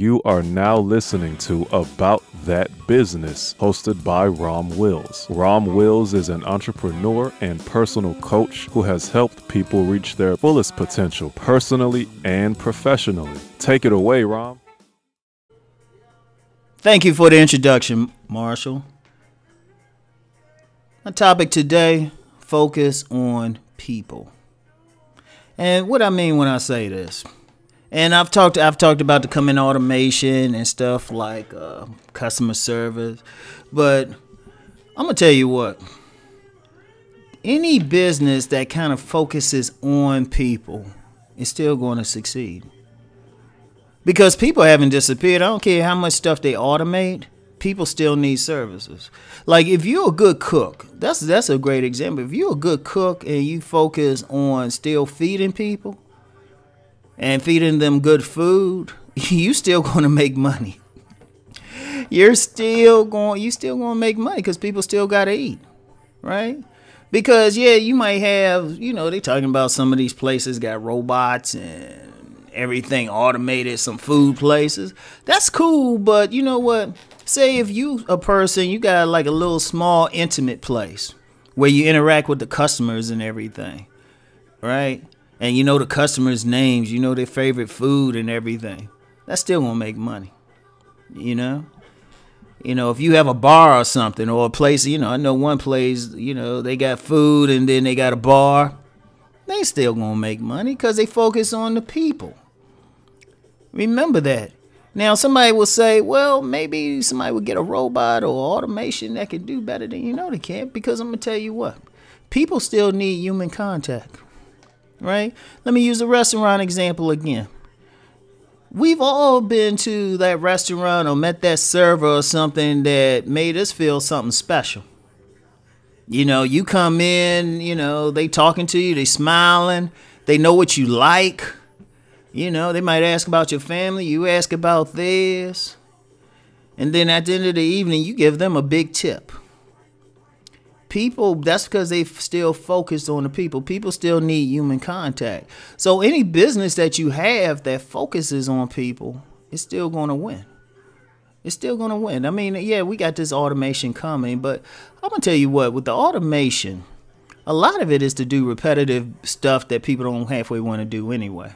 You are now listening to About That Business, hosted by Rom Wills. Rom Wills is an entrepreneur and personal coach who has helped people reach their fullest potential personally and professionally. Take it away, Rom. Thank you for the introduction, Marshall. My topic today, focus on people. And what I mean when I say this, and I've talked about the coming automation and stuff like customer service, but I'm gonna tell you what, any business that kind of focuses on people is still going to succeed. Because people haven't disappeared. I don't care how much stuff they automate, people still need services. Like if you're a good cook, that's a great example. If you're a good cook and you focus on still feeding people and feeding them good food, you still going to make money. You're still going to make money because people still got to eat, right? Because yeah, you might have, they talking about some of these places got robots and everything automated, some food places. That's cool, but you know what? Say if you a person, you got like a little small intimate place where you interact with the customers and everything, right? And you know the customers' names, you know their favorite food and everything. That's still gonna make money, if you have a bar or something or a place, I know one place, they got food and then they got a bar. They still gonna make money because they focus on the people. Remember that. Now somebody will say, well, maybe somebody would get a robot or automation that can do better than they can't, because I'm gonna tell you what, people still need human contact, right? Let me use a restaurant example again. We've all been to that restaurant or met that server or something that made us feel something special. You come in, they talking to you, they smiling, they know what you like. They might ask about your family, you ask about theirs. And then at the end of the evening, you give them a big tip. People, that's because they still focused on the people. People still need human contact. So any business that you have that focuses on people is still going to win. It's still going to win. I mean, yeah, we got this automation coming, but I'm going to tell you what, with the automation, a lot of it is to do repetitive stuff that people don't halfway want to do anyway.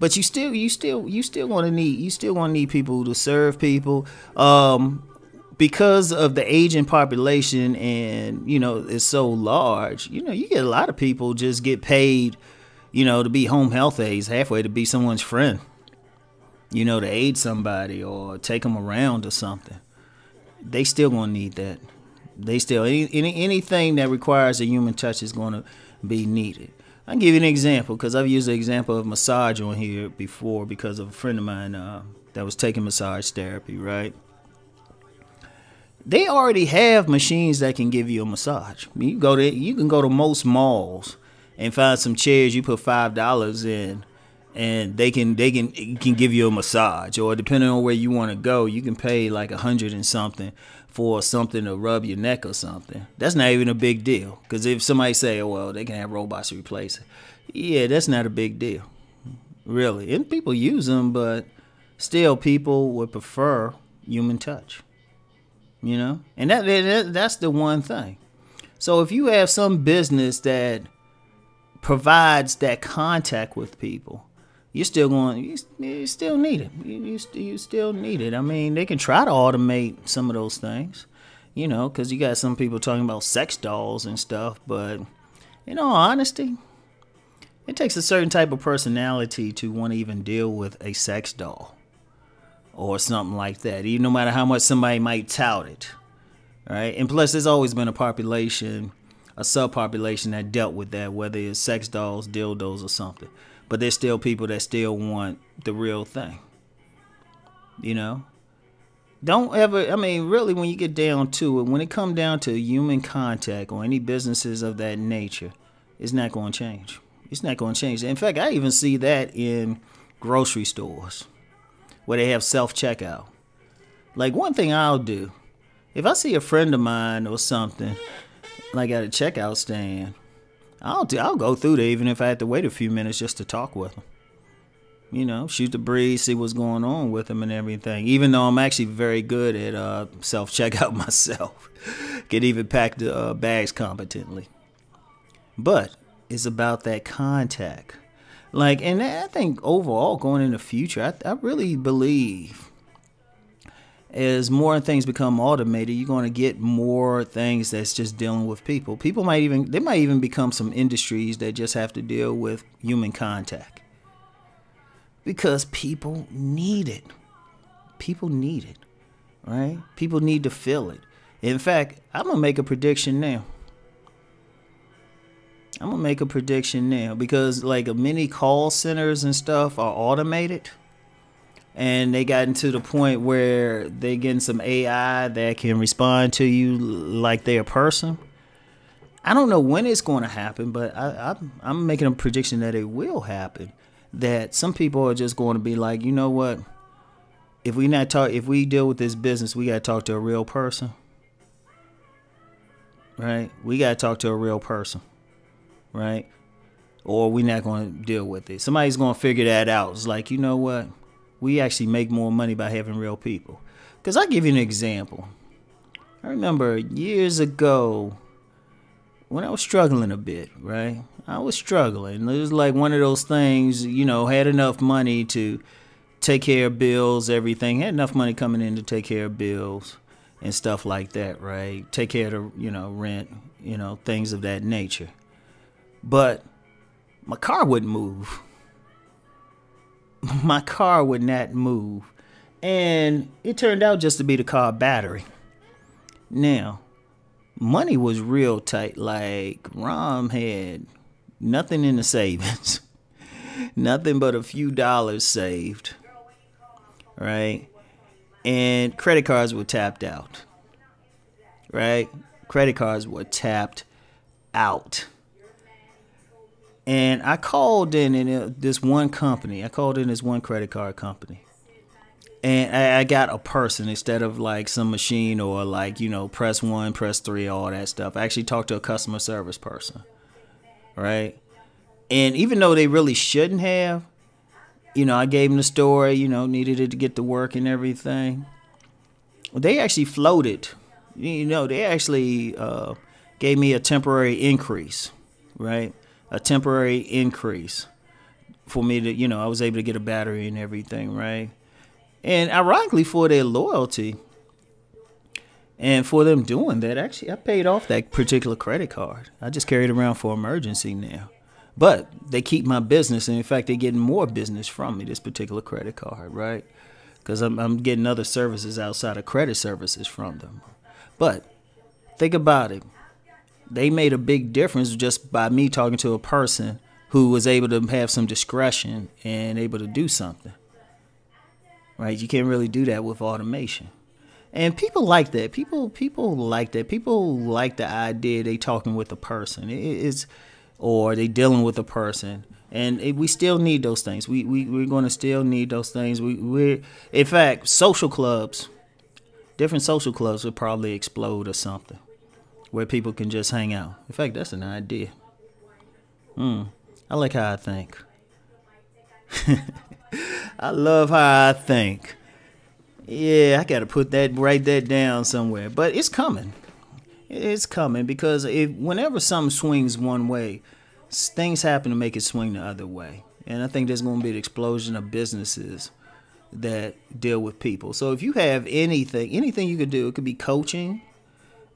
But you still going to need people to serve people, because of the aging population and, it's so large, you get a lot of people just get paid, to be home health aides, halfway to be someone's friend. To aid somebody or take them around or something. They still gonna need that. They still anything that requires a human touch is gonna be needed. I'll give you an example because I've used the example of massage on here before because of a friend of mine that was taking massage therapy. Right? They already have machines that can give you a massage. You can go to most malls and find some chairs. You put $5 in. And they can give you a massage, or depending on where you want to go, you can pay like $100 and something for something to rub your neck or something. That's not even a big deal, because if somebody say, oh, well, they can have robots replace it, yeah, that's not a big deal, really. And people use them, but still, people would prefer human touch, and that's the one thing. So if you have some business that provides that contact with people, you still need it. You still need it. I mean, they can try to automate some of those things, because you got some people talking about sex dolls and stuff. But in all honesty, it takes a certain type of personality to want to even deal with a sex doll or something like that, even no matter how much somebody might tout it, right? And plus, there's always been a subpopulation that dealt with that, whether it's sex dolls, dildos, or something. But there's still people that still want the real thing. Don't ever, really, when you get down to it, when it comes down to human contact or any businesses of that nature, it's not going to change. It's not going to change. In fact, I even see that in grocery stores where they have self-checkout. Like one thing I'll do, if I see a friend of mine or something, like at a checkout stand, I'll go through there even if I have to wait a few minutes just to talk with them. shoot the breeze, see what's going on with them and everything. Even though I'm actually very good at self-checkout myself. Can even pack the bags competently. But it's about that contact. And I think overall going in the future, I really believe as more things become automated, you're going to get more things that's just dealing with people. There might even become some industries that just have to deal with human contact. Because people need it. People need it, right? People need to feel it. In fact, I'm going to make a prediction now. Because many call centers and stuff are automated. And they gotten to the point where they're getting some AI that can respond to you like they're a person. I don't know when it's going to happen, but I'm making a prediction that it will happen. That some people are just going to be like, you know what? If we deal with this business, we got to talk to a real person. Right? We got to talk to a real person. Right? Or we're not going to deal with it. Somebody's going to figure that out. It's like, you know what? We actually make more money by having real people. Because I'll give you an example. I remember years ago when I was struggling a bit, right? I was struggling. It was like one of those things, had enough money to take care of bills, everything. Had enough money coming in to take care of bills and stuff like that, right? Take care of, rent, things of that nature. But my car wouldn't move. My car would not move. And it turned out just to be the car battery. Now, money was real tight. Like, Rom had nothing in the savings. Nothing but a few dollars saved. Right? And credit cards were tapped out. Right? Credit cards were tapped out. And I called in this one company. I called in this one credit card company. And I got a person instead of some machine or press 1, press 3, all that stuff. I actually talked to a customer service person. Right? And even though they really shouldn't have, I gave them the story, needed it to get to work and everything. They actually floated. They actually gave me a temporary increase. Right? A temporary increase for me to, I was able to get a battery and everything, right? And ironically, for their loyalty and for them doing that, actually, I paid off that particular credit card. I just carry it around for emergency now. But they keep my business, and in fact, they're getting more business from me, this particular credit card, right? Because I'm getting other services outside of credit services from them. But think about it. They made a big difference just by me talking to a person who was able to have some discretion and able to do something. Right? You can't really do that with automation. And people like that. People like that. People like the idea they talking with a person. Or they dealing with a person. And we still need those things. We're going to still need those things. In fact, social clubs, different social clubs would probably explode or something, where people can just hang out. In fact, that's an idea. I like how I think. I love how I think. Yeah, I got to write that down somewhere. But it's coming. It's coming because whenever something swings one way, things happen to make it swing the other way. And I think there's going to be an explosion of businesses that deal with people. So if you have anything you could do, it could be coaching,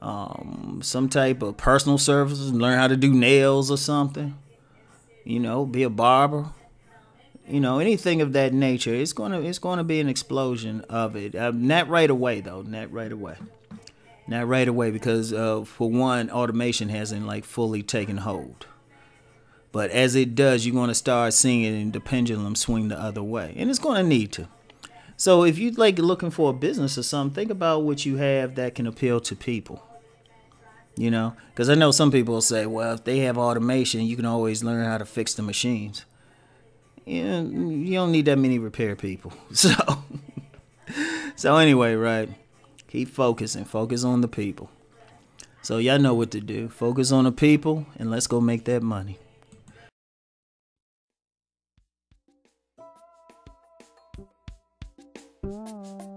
some type of personal services, learn how to do nails or something, be a barber, anything of that nature. It's going to be an explosion of it. Not right away though, not right away because for one, automation hasn't fully taken hold. But as it does, you're going to start seeing it in the pendulum swing the other way, and it's going to need to. So if you're looking for a business or something, think about what you have that can appeal to people. Because I know some people will say, well, if they have automation, you can always learn how to fix the machines. You don't need that many repair people. So anyway, right, keep focusing. Focus on the people. So y'all know what to do. Focus on the people, and let's go make that money. Bye.